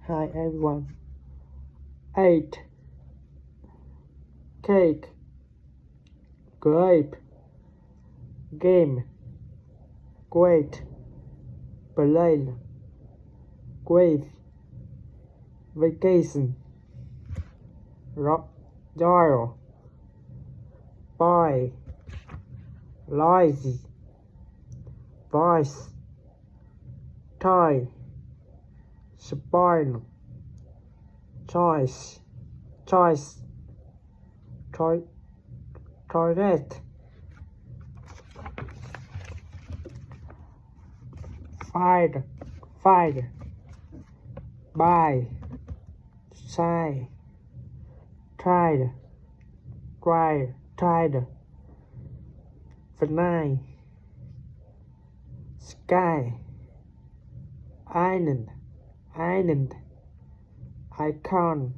Hi everyone. 8. Cake. Grape. Game. Great. Plane. Grave. Vacation. Rock. Joy. Boy. Noisy. Voice. Toy. Spoil. Choice. Toilet. Find. Buy. Shy. Tried. Vanilla. Sky. Island. Icon.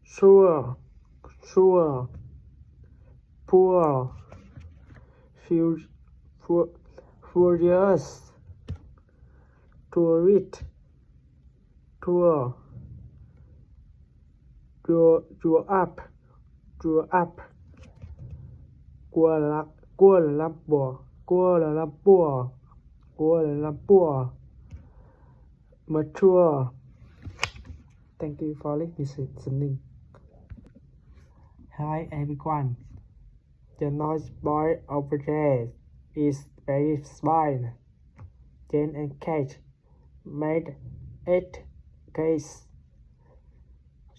Sure. Poor. Furious. Tourist. Tour. Draw up. Kuala Lumpur. Mature. Thank you for listening. Hi everyone. The noise boy over there is very smart. Jane and Kate made 8 cakes.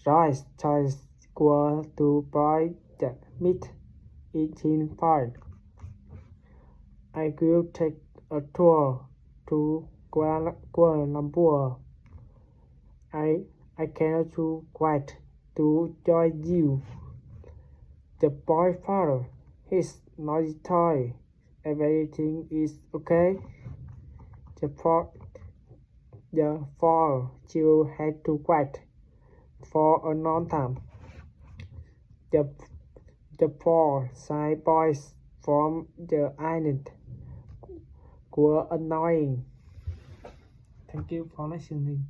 Joyce go to buy the meat eating part. I will take a tour to Kuala Lumpur. I cannot wait to join you. The boy father, his noisy toy. Everything is okay. The four children had to wait for a long time. The 4 shy boys from the island were annoying. Thank you for listening.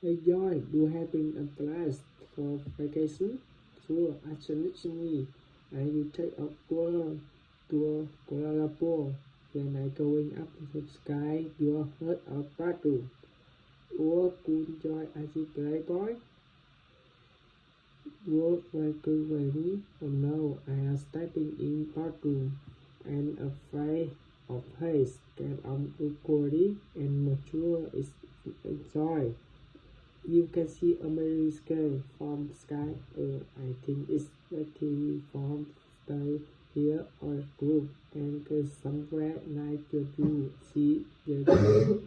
Hey Joy, you having a blast for vacation? Sure, actually, I will take a tour to Kuala Lumpur. When I going up to the sky, you heard a battle. Oh, could Joy as a playboy? What were good with me? Oh no, I am stepping in bathroom and afraid of haze. Get on equally and mature is enjoy. You can see America from sky. I think it's better from stay here or group and go somewhere like you see the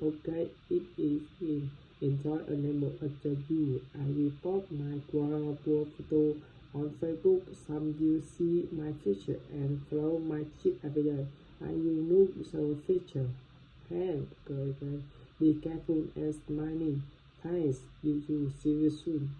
okay, it is in. Enjoy a number of you. I will post my Kuala Lumpur photo on Facebook. Some you see my picture and follow my chip every day. I will look so feature. Hey, be careful and smiling. Thanks. See you soon.